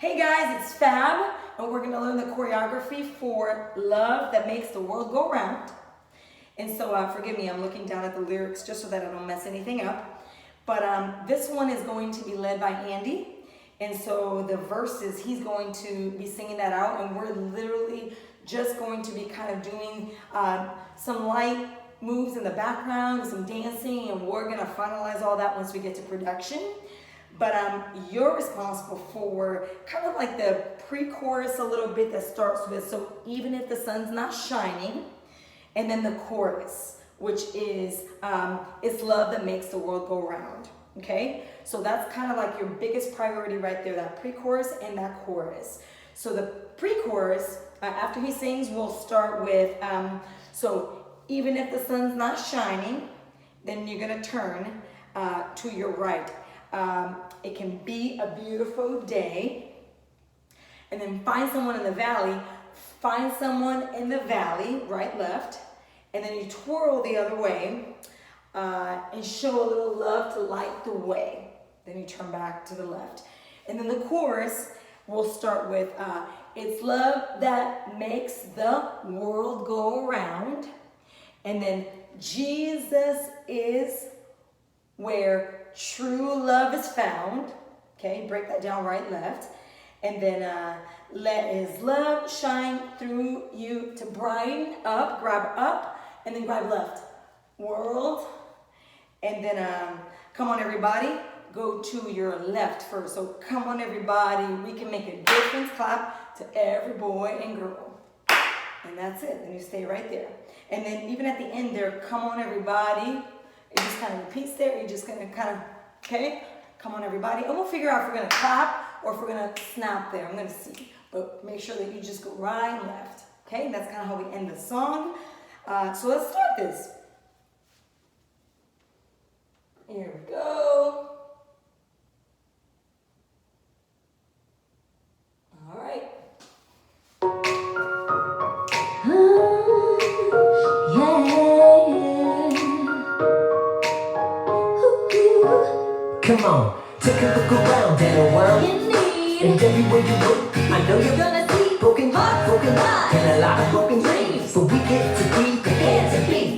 Hey guys, it's Fab, and we're going to learn the choreography for Love That Makes the World Go Round. And so, forgive me, I'm looking down at the lyrics just so that I don't mess anything up. But this one is going to be led by Andy. And so the verses, he's going to be singing that out, and we're literally just going to be kind of doing some light moves in the background, some dancing, and we're going to finalize all that once we get to production. But you're responsible for kind of like the pre-chorus a little bit that starts with, so even if the sun's not shining, and then the chorus, which is, it's love that makes the world go round, okay? So that's kind of like your biggest priority right there, that pre-chorus and that chorus. So the pre-chorus, after he sings, we'll start with, so even if the sun's not shining, then you're gonna turn to your right. It can be a beautiful day, and then find someone in the valley, right, left, and then you twirl the other way and show a little love to light the way. Then you turn back to the left. And then the chorus, we'll start with, it's love that makes the world go around, and then Jesus is where true love is found. Okay, break that down right, left. And then let his love shine through you to brighten up, grab up, and then grab left. World. And then come on everybody, go to your left first. So come on everybody, we can make a difference. Clap to every boy and girl. And that's it, and you stay right there. And then even at the end there, come on everybody. It just kind of repeats there. You're just gonna kind of, okay? Come on everybody. And we'll figure out if we're gonna clap or if we're gonna snap there. I'm gonna see. But make sure that you just go right and left. Okay? That's kind of how we end the song. So let's start this. Here we go. All right. Come on, take a look around in the world. And everywhere you look, I know you're gonna see broken heart, and a lot of broken dreams. But we get to be prepared to be